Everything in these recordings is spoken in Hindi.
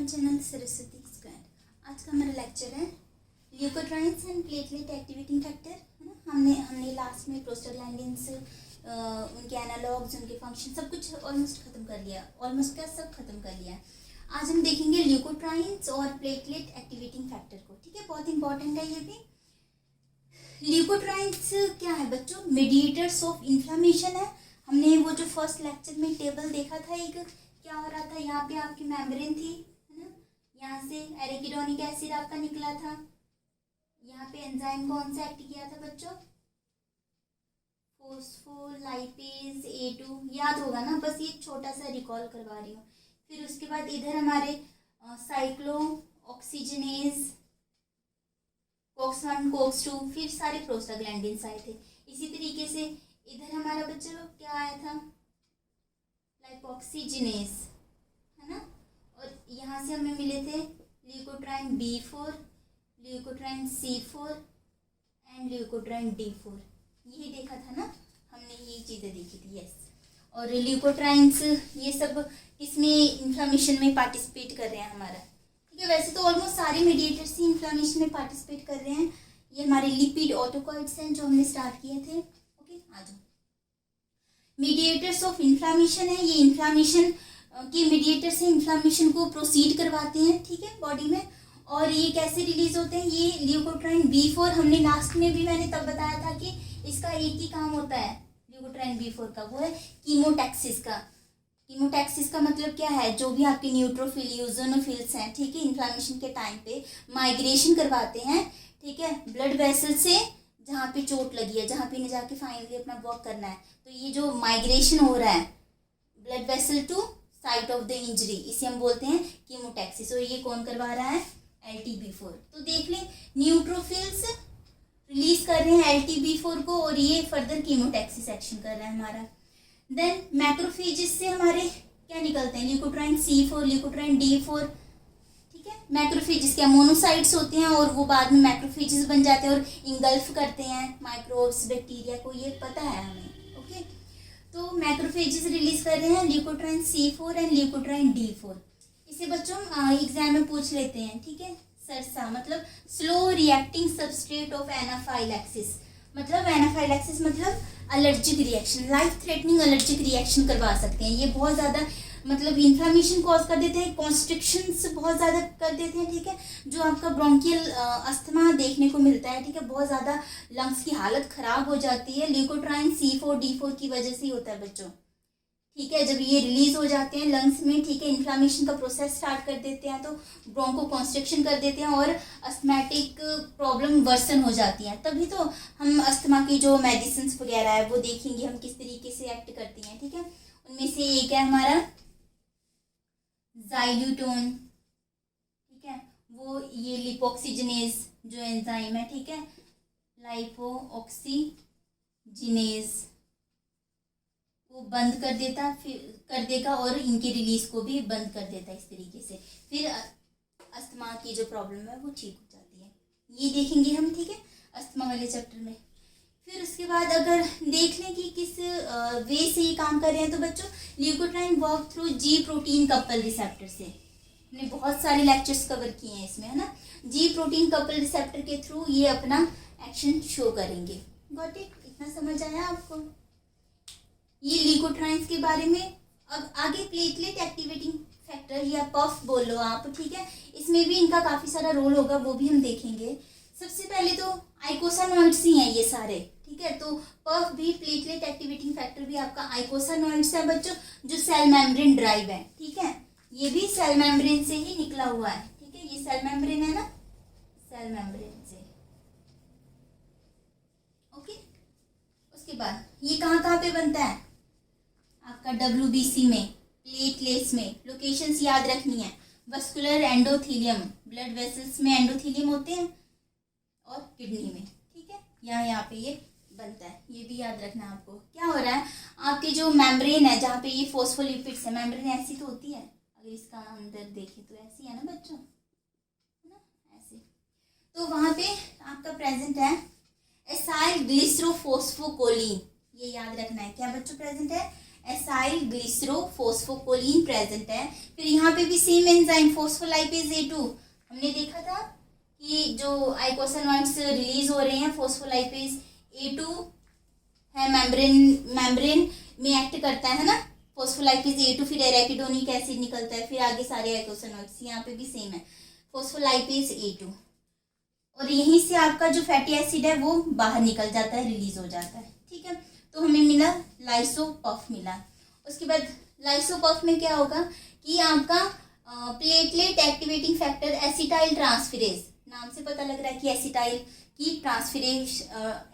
My channel Saraswati square. आज का हमारा लेक्चर है leukotrienes and platelet activating factor, है ना। हमने लास्ट में प्रोस्टाग्लैंडिन्स, उनके एनालॉग्स, उनके फंक्शन सब कुछ ऑलमोस्ट ख़त्म कर लिया, ऑलमोस्ट क्या सब खत्म कर लिया। आज हम देखेंगे ल्यूकोट्राइन्स और प्लेटलेट एक्टिवेटिंग फैक्टर को, ठीक है। बहुत इंपॉर्टेंट है ये भी। ल्यूकोट्राइन्स क्या है बच्चों? मीडिएटर्स ऑफ इन्फ्लामेशन है। हमने वो जो फर्स्ट लेक्चर में टेबल देखा था, एक क्या हो रहा था, यहाँ पे आपकी मेम्ब्रेन थी, है ना। यहाँ से एरिकिडोनिक एसिड आपका निकला था, यहाँ पे एंजाइम कौन सा एक्ट किया था बच्चों? फोस्फोलाइपेज A2, याद होगा ना, बस ये छोटा सा रिकॉल करवा रही हूँ। फिर उसके बाद इधर हमारे साइक्लो ऑक्सीजनेज, COX-1, COX-2, फिर सारे प्रोस्टाग्लैंडिन्स आए थे। इसी तरीके से इधर हमारा बच्चों क्या आया था? लाइपोक्सिजिनेज, है ना। और यहाँ से हमें मिले थे leukotriene B4, leukotriene C4 and leukotriene D4। यही देखा था ना हमने, ये चीज़ें देखी थी, यस। और ल्यूकोट्राइन्स ये सब किसमें इन्फ्लामेशन में पार्टिसिपेट कर रहे हैं हमारा, ठीक है। वैसे तो ऑलमोस्ट सारे मीडिएटर्स ही इन्फ्लामेशन में पार्टिसिपेट कर रहे हैं। ये हमारे लिपिड ऑटोकॉइड्स हैं जो हमने स्टार्ट किए थे, ओके। आ जाओ, मीडिएटर्स ऑफ इन्फ्लामेशन है। ये इन्फ्लामेशन के मीडिएटर से इन्फ्लामेशन को प्रोसीड करवाते हैं, ठीक है, बॉडी में। और ये कैसे रिलीज होते हैं? ये ल्यूकोट्राइन B4, हमने लास्ट में भी मैंने तब बताया था कि इसका एक ही काम होता है ल्यूकोट्राइन B4 का, वो है कीमोटैक्सिस का। कीमोटैक्सिस का मतलब क्या है? जो भी आपके न्यूट्रोफिल, यूजोनोफिल्स हैं, ठीक है, इन्फ्लामेशन के टाइम पे माइग्रेशन करवाते हैं, ठीक है, ब्लड वेसल से जहाँ पे चोट लगी है, जहाँ पे इन्हें जाके फाइनली अपना वर्क करना है। तो ये जो माइग्रेशन हो रहा है blood vessel to site of the injury, इसे हम बोलते हैं कीमोटैक्सिस। और ये कौन करवा रहा है? LTB4। तो देख लें, न्यूट्रोफिल्स रिलीज कर रहे हैं LTB4 को, और ये फर्दर कीमोटैक्सिस एक्शन कर रहा है हमारा। देन मैक्रोफेजेस से हमारे क्या निकलते हैं? ल्यूकोट्राइन C4, ल्यूकोट्राइन D4, ठीक है। मैक्रोफेजेस क्या? मोनोसाइट्स होते हैं, और वो बाद में मैक्रोफेजेस बन जाते हैं और इंगल्फ करते हैं माइक्रोब्स, बैक्टीरिया को, ये पता है हमें, ओके। तो मैक्रोफेजेस रिलीज कर रहे हैं leukotriene C4 and leukotriene D4। इसे बच्चों एग्जाम में पूछ लेते हैं, ठीक है। सरसा मतलब slow reacting substrate of anaphylaxis, मतलब एनाफाइलैक्सिस मतलब allergic reaction, life threatening allergic reaction करवा सकते हैं। ये बहुत ज़्यादा मतलब इन्फ्लामेशन कॉज कर देते हैं, कॉन्स्ट्रिक्शंस बहुत ज़्यादा कर देते हैं, ठीक है। जो आपका ब्रोंकियल अस्थमा देखने को मिलता है, ठीक है, बहुत ज़्यादा लंग्स की हालत ख़राब हो जाती है, ल्यूकोट्राइन C4 D4 की वजह से ही होता है बच्चों, ठीक है। जब ये रिलीज हो जाते हैं लंग्स में, ठीक है, इन्फ्लामेशन का प्रोसेस स्टार्ट कर देते हैं, तो ब्रोंको कॉन्स्ट्रिक्शन कर देते हैं और अस्थमैटिक प्रॉब्लम वर्सन हो जाती हैं। तभी तो हम अस्थमा की जो मेडिसिन वगैरह है वो देखेंगे हम किस तरीके से एक्ट करती हैं, ठीक है। उनमें से एक है हमारा ज़ाइल्यूटोन, ठीक है, वो ये लिपोक्सिजनेज जो एंजाइम है, ठीक है, लाइपो ऑक्सीजिनेज को बंद कर देता, फिर कर देगा, और इनकी रिलीज को भी बंद कर देता इस तरीके से। फिर अस्थमा की जो प्रॉब्लम है वो ठीक हो जाती है। ये देखेंगे हम, ठीक है, अस्थमा वाले चैप्टर में। फिर उसके बाद अगर देख लें कि किस वे से ये काम कर रहे हैं, तो बच्चों leukotriene work through G protein couple receptor से। हमने बहुत सारे लेक्चर्स कवर किए हैं इसमें, है ना। G प्रोटीन कपल रिसेप्टर के थ्रू ये अपना एक्शन शो करेंगे। Got it? इतना समझ आया आपको? ये ल्यूकोट्राइन्स के बारे में। अब आगे प्लेटलेट एक्टिवेटिंग फैक्टर या पफ बोलो आप, ठीक है, इसमें भी इनका काफ़ी सारा रोल होगा, वो भी हम देखेंगे। सबसे पहले तो आइकोसानॉइड्स ही हैं ये सारे, ठीक है। तो पफ भी, प्लेटलेट एक्टिवेटिंग फैक्टर भी आपका आइकोसानॉइड्स है बच्चों, जो सेल मेम्ब्रेन ड्राइव है, ठीक है। ये भी सेल मेम्ब्रेन से ही निकला हुआ है, ठीक है। ये सेल मेम्ब्रेन है ना, सेल मेम्ब्रेन से, ओके। उसके बाद ये कहाँ पे बनता है? आपका WBC में, प्लेटलेट्स में। लोकेशंस याद रखनी है। वस्कुलर एंडोथीलियम, ब्लड वेसल्स में एंडोथीलियम होते हैं, और किडनी में, ठीक है, यहाँ पे ये बनता है। ये भी याद रखना है आपको। क्या हो रहा है, आपके जो मेम्ब्रेन है जहाँ पे ये फोस्फोलिपिड्स है, मेम्ब्रेन ऐसी तो होती है, अगर इसका अंदर देखें तो ऐसी है ना बच्चों, है ना, ऐसे। तो वहाँ पे आपका प्रेजेंट है एसाइल ग्लिसरोफोस्फोकोलिन, ये याद रखना है। क्या बच्चों प्रेजेंट है? एसाइल ग्लिसरोफॉस्फोकोलिन प्रेजेंट है। फिर यहाँ पे भी सेम एंजाइम फोस्फोलाइपेज A2, हमने देखा था कि जो आइकोसानोइड्स रिलीज हो रहे हैं फोस्फोलाइपेज A2 है, मेम्ब्रेन में एक्ट करता है ना फोस्फोलाइपेज A2, फिर एराकिडोनिक एसिड निकलता है, फिर आगे सारे आइकोसानोइड्स, यहाँ पे भी सेम है फोस्फोलाइपेज A2, और यहीं से आपका जो फैटी एसिड है वो बाहर निकल जाता है, रिलीज हो जाता है। ठीक है, तो हमें मिला लाइसोपफ मिला। उसके बाद लाइसोपफ में क्या होगा कि आपका platelet activating factor acetyl transferase, नाम से पता लग रहा है कि एसिटाइल की ट्रांसफरेज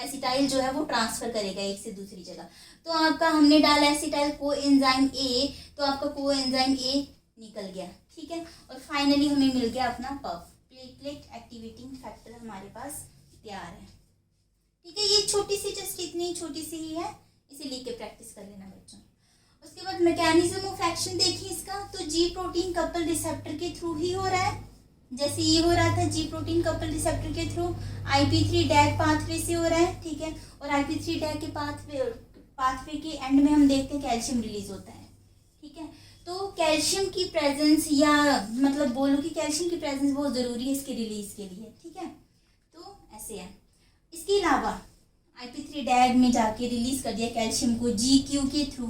एसिटाइल जो है वो ट्रांसफर करेगा एक से दूसरी जगह। तो आपका हमने डाला एसिटाइल कोएंजाइम A, तो आपका कोएंजाइम A निकल गया। ठीक है, और फाइनली हमें मिल गया अपना पफ, प्लेटलेट एक्टिवेटिंग फैक्टर हमारे पास तैयार है। ठीक है, ये छोटी सी, जस्ट इतनी छोटी सी ही है, इसे लिख के प्रैक्टिस कर लेना बच्चों। उसके बाद मैकेनिज्म ऑफ एक्शन देखिए इसका, तो जी प्रोटीन कपल रिसेप्टर के थ्रू ही हो रहा है, जैसे ये हो रहा था जी प्रोटीन कपल रिसेप्टर के थ्रू, IP3 डैग पाथवे से हो रहा है। ठीक है, और IP3 डैग के पाथवे के एंड में हम देखते हैं कैल्शियम रिलीज होता है। ठीक है, तो कैल्शियम की प्रेजेंस, या मतलब बोलो कि कैल्शियम की प्रेजेंस बहुत ज़रूरी है इसके रिलीज के लिए। ठीक है, तो ऐसे है। इसके अलावा IP3 डैग में जाके रिलीज कर दिया कैल्शियम को GQ के थ्रू,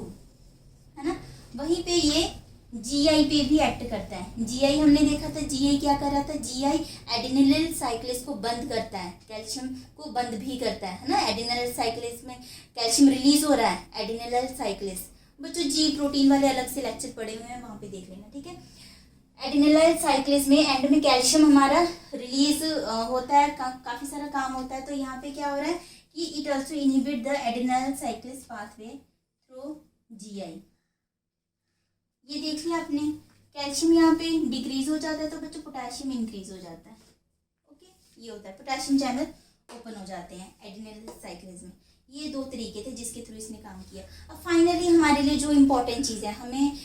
है ना, वहीं पे ये GI पे भी एक्ट करता है। GI हमने देखा था, GI क्या कर रहा था, GI एडिनिल साइक्लेस को बंद करता है, कैल्शियम को बंद भी करता है ना, एडिनिल साइक्लेस में कैल्शियम रिलीज हो रहा है, एडिनिल साइक्लेस। बच्चों जी प्रोटीन वाले अलग से लेक्चर पड़े हुए हैं, वहाँ पे देख लेना। ठीक है, एडिनिल साइक्लेस में एंड में कैल्शियम हमारा रिलीज होता है, काफ़ी सारा काम होता है। तो यहाँ पे क्या हो रहा है कि it also inhibit the adenylyl cyclase pathway through GI। ये देख लिया आपने, कैल्शियम यहाँ पे डिक्रीज हो जाता है तो बच्चों पोटेशियम इंक्रीज हो जाता है। ओके, ये होता है, पोटेशियम चैनल ओपन हो जाते हैं एडिनिल साइक्लेज में। ये दो तरीके थे जिसके थ्रू इसने काम किया। अब फाइनली हमारे लिए जो इम्पोर्टेंट चीज़ है, हमें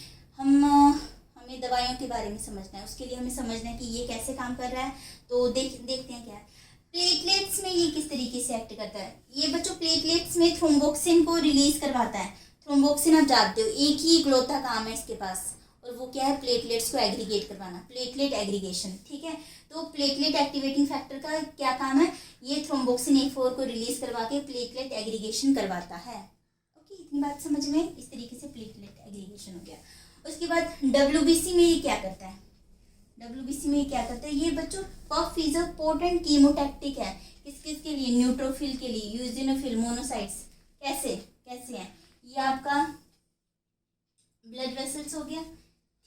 दवाइयों के बारे में समझना है, उसके लिए हमें समझना है कि ये कैसे काम कर रहा है। तो देखते हैं क्या है। प्लेटलेट्स में ये किस तरीके से एक्ट करता है। ये बच्चों प्लेटलेट्स में थ्रोम्बोक्सिन को रिलीज करवाता है। थ्रोम्बोक्सिन आप जानते हो, एक ही इकलौता काम है इसके पास, और वो क्या है, प्लेटलेट्स को एग्रीगेट करवाना, प्लेटलेट एग्रीगेशन। ठीक है, तो प्लेटलेट एक्टिवेटिंग फैक्टर का क्या काम है, ये थ्रोम्बोक्सिन A4 को रिलीज करवा के प्लेटलेट एग्रीगेशन करवाता है। ओके, इतनी बात समझ में, इस तरीके से प्लेटलेट एग्रीगेशन हो गया। उसके बाद WBC में ये क्या करता है, WBC में ये क्या करता है, ये बच्चों पफ इज अ पोटेंट कीमोटैक्टिक है। किस किस के लिए, न्यूट्रोफिल के लिए, यूजिनोफिल, मोनोसाइट्स। कैसे कैसे हैं ये, आपका ब्लड वेसल्स हो गया।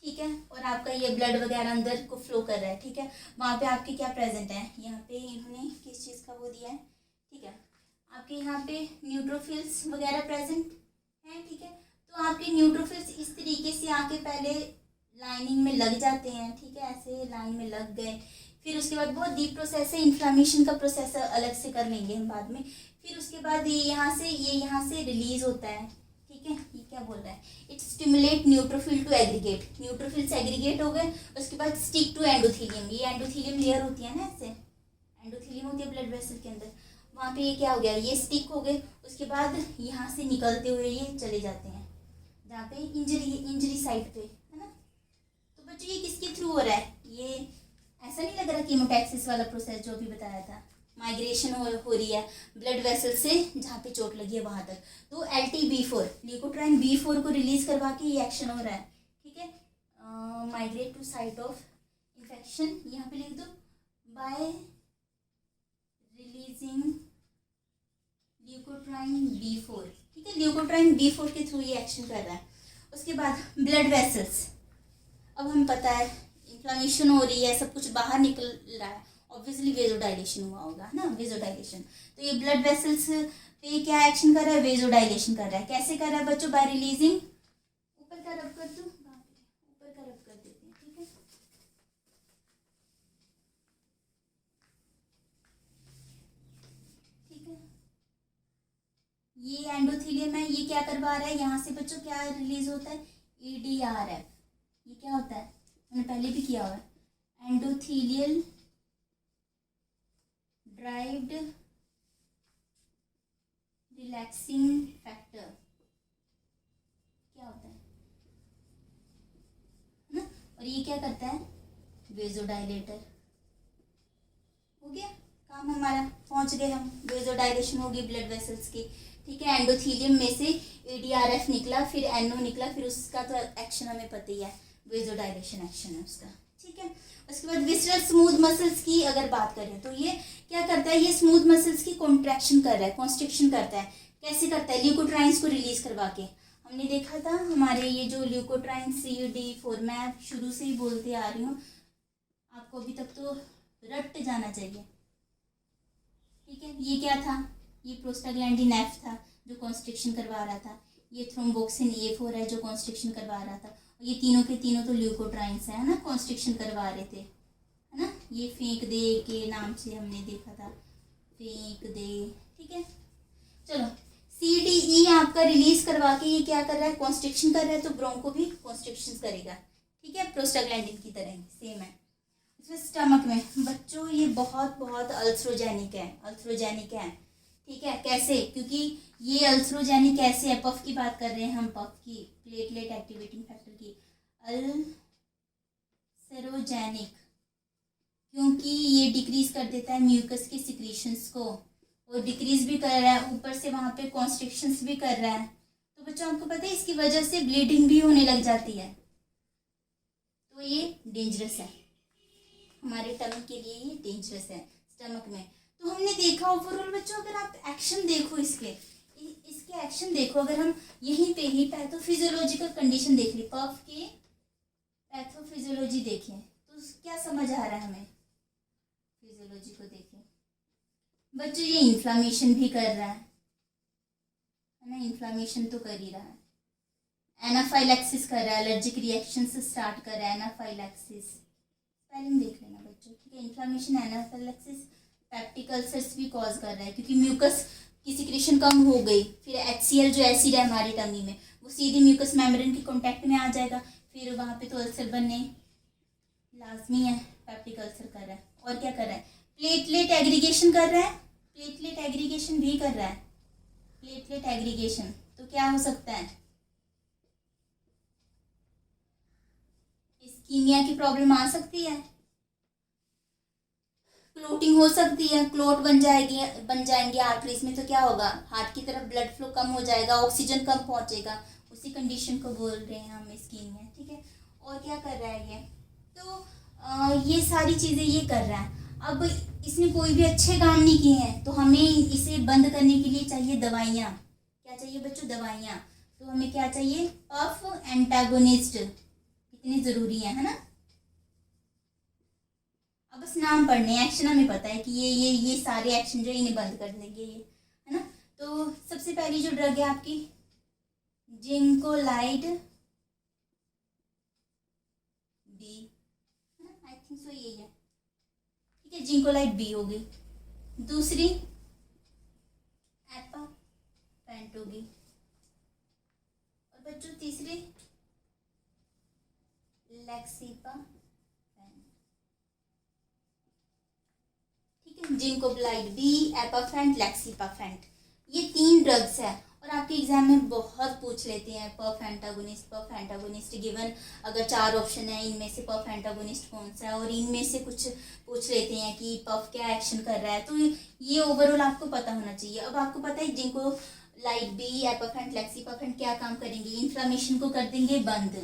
ठीक है, और आपका ये ब्लड वगैरह अंदर को फ्लो कर रहा है। ठीक है, वहाँ पे आपके क्या प्रेजेंट है, यहाँ पे इन्होंने किस चीज़ का वो दिया है। ठीक है, आपके यहाँ पे न्यूट्रोफिल्स वगैरह प्रेजेंट हैं। ठीक है, तो आपके न्यूट्रोफिल्स इस तरीके से आके पहले लाइनिंग में लग जाते हैं। ठीक है, ऐसे लाइन में लग गए, फिर उसके बाद बहुत डीप प्रोसेस है, इन्फ्लामेशन का प्रोसेस अलग से कर लेंगे हम बाद में। फिर उसके बाद ये यहाँ से रिलीज होता है। ठीक है, ये क्या बोल रहा है, it stimulate neutrophil to aggregate, neutrophil से एग्रीगेट हो गए, उसके बाद स्टिक टू एंडोथीलियम, ये एंडोथीलियम लेयर होती है ना, ऐसे एंडोथीलियम होती है ब्लड वेसल के अंदर, वहाँ पे ये क्या हो गया, ये स्टिक हो गए। उसके बाद यहाँ से निकलते हुए ये चले जाते हैं जहाँ पे इंजरी साइट पे, है ना। तो बच्चों ये किसके थ्रू हो रहा है, ये ऐसा नहीं लग रहा कीमोटैक्सिस वाला प्रोसेस जो अभी बताया था, माइग्रेशन हो रही है ब्लड वेसल से जहाँ पे चोट लगी है वहाँ तक। तो LTB4 ल्यूकोट्राइन B4 को रिलीज करवा के ये एक्शन हो रहा है। ठीक है, migrate to site of infection, यहाँ पे लिख दो, बाय रिलीजिंग ल्यूकोट्राइन B4। ठीक है, ल्यूकोट्राइन B4 के थ्रू ये एक्शन कर रहा है। उसके बाद ब्लड वेसल्स, अब हमें पता है इन्फ्लामेशन हो रही है, सब कुछ बाहर निकल रहा है, ऑब्वियसली वेजोडाइलेशन हुआ होगा, है ना, वेजोडाइलेशन। तो ये ब्लड वेसल्स पे क्या एक्शन कर रहा है, वेजोडाइलेशन कर रहा है। कैसे कर रहा है बच्चों, बाय रिलीजिंग, ऊपर का रब कर दूं, ऊपर का रब कर देते हैं। ठीक है, ठीक है, ये एंडोथीलियम है, ये क्या करवा रहा है, यहाँ से बच्चों क्या रिलीज होता है, EDRF। ये क्या होता है, मैंने पहले भी किया हुआ है, एंडोथीलियल ड्राइव्ड रिलैक्सिंग फैक्टर। क्या करता है, वेजोडाइलेटर। हो गया काम हमारा, पहुंच गए हम, वेजोडाइलेशन होगी ब्लड वेसल्स की। ठीक है, एंडोथीलियम में से ADRF निकला, फिर NO निकला, फिर उसका तो एक्शन हमें पता ही है, वेजोडाइलेशन एक्शन है उसका। ठीक है, उसके बाद विसरल स्मूथ मसल्स की अगर बात करें तो ये क्या करता है, ये स्मूथ मसल्स की कॉन्ट्रैक्शन कर रहा है, कॉन्स्ट्रिक्शन करता है। कैसे करता है, ल्यूकोट्राइन्स को रिलीज करवा के। हमने देखा था हमारे ये जो ल्यूकोट्राइन CD4, मैं शुरू से ही बोलते आ रही हूँ, आपको अभी तक तो रट जाना चाहिए। ठीक है, ये क्या था, ये प्रोस्टाग्लैंडिन F था जो कॉन्स्ट्रिक्शन करवा रहा था, ये थ्रोम्बोक्सिन A4 है जो कॉन्स्ट्रिक्शन करवा रहा था, ये तीनों के तीनों तो ल्यूकोट्राइन्स है ना, कॉन्स्ट्रिक्शन करवा रहे थे, है ना। ये फेंक दे के नाम से हमने देखा था, फेंक दे। ठीक है, चलो CDE आपका रिलीज करवा के ये क्या कर रहा है, कॉन्स्ट्रिक्शन कर रहा है, तो ब्रोंको भी कॉन्स्ट्रिक्शन करेगा। ठीक है, प्रोस्टाग्लैंडिन की तरह ही सेम है। स्टमक में बच्चों ये बहुत बहुत अल्सरोजेनिक है, अल्सरोजेनिक है। ठीक है, कैसे, क्योंकि ये अल्सरोजेनिक कैसे है, पफ की बात कर रहे हैं हम, पफ की, प्लेटलेट एक्टिवेटिंग फैक्टर की, अल्सरोजेनिक, क्योंकि ये डिक्रीज कर देता है म्यूकस के सिक्रीशंस को, और डिक्रीज भी कर रहा है, ऊपर से वहां पे कॉन्स्ट्रिक्शंस भी कर रहा है। तो बच्चों आपको पता है इसकी वजह से ब्लीडिंग भी होने लग जाती है, तो ये डेंजरस है हमारे टमी के लिए, ये डेंजरस है स्टमक में। तो हमने देखा ओवरऑल बच्चों, अगर आप एक्शन देखो इसके एक्शन देखो, अगर हम यहीं पे ही पैथोफिजियोलॉजिकल कंडीशन देख ली, पफ के पैथोफिजियोलॉजी देखें तो क्या समझ आ रहा है हमें, फिजियोलॉजी को देखें बच्चों, ये इन्फ्लामेशन भी कर रहा है ना, इन्फ्लामेशन तो कर ही रहा है, एनाफाइलैक्सिस कर रहा है, एलर्जिक रिएक्शन से स्टार्ट कर रहा है, एनाफाइलैक्सिस, स्पेलिंग देख लेना बच्चों। ठीक है, इन्फ्लामेशन, एनाफाइलैक्सिस, पेप्टिक अल्सर्स भी कॉज कर रहा है, क्योंकि म्यूकस की सिक्रेशन कम हो गई, फिर HCl जो एसिड है हमारी टमी में वो सीधे म्यूकस मेम्ब्रेन के कांटेक्ट में आ जाएगा, फिर वहाँ पे तो अल्सर बनने लाजमी है, पेप्टिक अल्सर कर रहा है। और क्या कर रहा है, प्लेटलेट एग्रीगेशन कर रहा है, प्लेटलेट एग्रीगेशन भी कर रहा है, प्लेटलेट एग्रीगेशन, तो क्या हो सकता है, इस्कीमिया की प्रॉब्लम आ सकती है, क्लोटिंग हो सकती है, क्लोट बन जाएंगे आर्टरीज में, तो क्या होगा, हार्ट की तरफ ब्लड फ्लो कम हो जाएगा, ऑक्सीजन कम पहुंचेगा, उसी कंडीशन को बोल रहे हैं हम इस्कीमिया। ठीक है, और क्या कर रहा है ये, तो ये सारी चीज़ें ये कर रहा है। अब इसने कोई भी अच्छे काम नहीं किए हैं, तो हमें इसे बंद करने के लिए चाहिए दवाइयाँ। क्या चाहिए बच्चों, दवाइयाँ। तो हमें क्या चाहिए, पफ एंटागोनिस्ट, कितने ज़रूरी है ना। अब बस नाम पढ़ने, एक्शन हमें पता है कि ये सारे एक्शन जो इन्हें बंद कर देंगे ये, है ना। तो सबसे पहली जो ड्रग है आपकी जिंकोलाइड बी, है ना, आई थिंक सो यही है। ठीक है, जिंकोलाइड बी हो गई। दूसरी एपाफेंट होगी, और बच्चों तीसरी लेक्सिपा, जिंकोलाइड बी, एपाफेंट, लेक्सिपाफेंट, ये 3 ड्रग्स है। और आपके एग्जाम में बहुत पूछ लेते हैं पफ एंटागोनिस्ट गिवन, अगर 4 ऑप्शन है इनमें से पफ एंटागोनिस्ट कौन सा है, और इनमें से कुछ पूछ लेते हैं कि पफ क्या एक्शन कर रहा है, तो ये ओवरऑल आपको पता होना चाहिए। अब आपको पता है जिंकोलाइड बी, एपाफेंट, लेक्सिपाफेंट क्या काम करेंगे, इन्फ्लामेशन को कर देंगे बंद।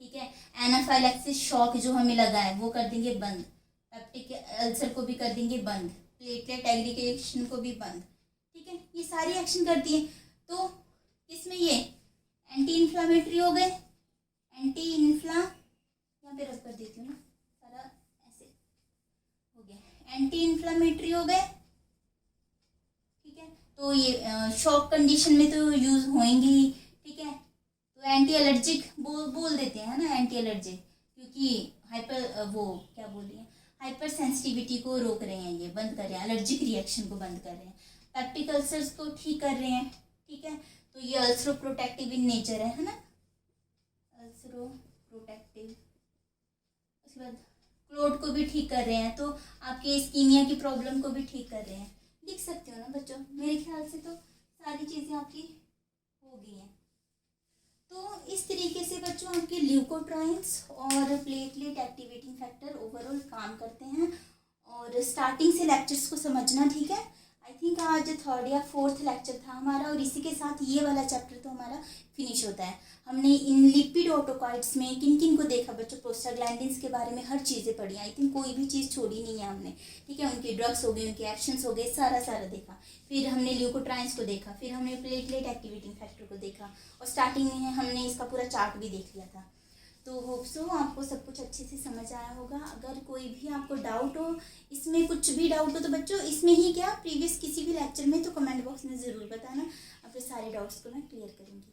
ठीक है, एनाफाइलैक्सिस शॉक जो हमें लगा है वो कर देंगे बंद, पेप्टिक अल्सर को भी कर देंगे बंद, प्लेटलेट एग्रीगेशन को भी बंद। ठीक है, ये सारी एक्शन करती है। तो इसमें ये एंटी इन्फ्लामेटरी हो गए, एंटी इन्फ्ला, यहाँ पे रख कर देती हूँ ना, सारा ऐसे हो गया, एंटी इन्फ्लामेटरी हो गए। ठीक है, तो ये शॉक कंडीशन में तो यूज होंगे ही। ठीक है, तो एंटी एलर्जिक बोल देते हैं ना, एंटी एलर्जिक, क्योंकि हाइपर वो क्या बोल रही है, हाइपर सेंसिटिविटी को रोक रहे हैं, ये बंद कर रहे हैं, एलर्जिक रिएक्शन को बंद कर रहे हैं, पेप्टिक अल्सर्स को ठीक कर रहे हैं। ठीक है, तो ये अल्सरो प्रोटेक्टिव इन नेचर है ना, अल्सरो प्रोटेक्टिव। उसके बाद क्लोट को भी ठीक कर रहे हैं, तो आपके इस्कीमिया की प्रॉब्लम को भी ठीक कर रहे हैं। लिख सकते हो ना बच्चों, मेरे ख्याल से तो सारी चीज़ें आपकी हो गई हैं। तो इस तरीके से बच्चों आपके ल्यूकोट्राइन्स और प्लेटलेट एक्टिवेटिंग फैक्टर ओवरऑल काम करते हैं। और स्टार्टिंग से लेक्चर्स को समझना, ठीक है। आई थिंक आज 3rd या 4th लेक्चर था हमारा, और इसी के साथ ये वाला चैप्टर तो हमारा फिनिश होता है। हमने इन लिपिड ऑटोकॉइड्स में किन किन को देखा बच्चों, प्रोस्टाग्लैंडिन्स के बारे में हर चीज़ें पढ़ी। आई थिंक कोई भी चीज़ छोड़ी नहीं है हमने, ठीक है। उनके ड्रग्स हो गए, उनके एक्शंस हो गए, सारा देखा। फिर हमने ल्यूकोट्राइन्स को देखा, फिर हमने प्लेटलेट एक्टिवेटिंग फैक्टर को देखा, और स्टार्टिंग में हमने इसका पूरा चार्ट भी देख लिया था। तो होप सो आपको सब कुछ अच्छे से समझ आया होगा। अगर कोई भी आपको डाउट हो, इसमें कुछ भी डाउट हो, तो बच्चों इसमें ही क्या प्रीवियस किसी भी लेक्चर में, तो कमेंट बॉक्स में ज़रूर बताना। अपने सारे डाउट्स को मैं क्लियर करूँगी।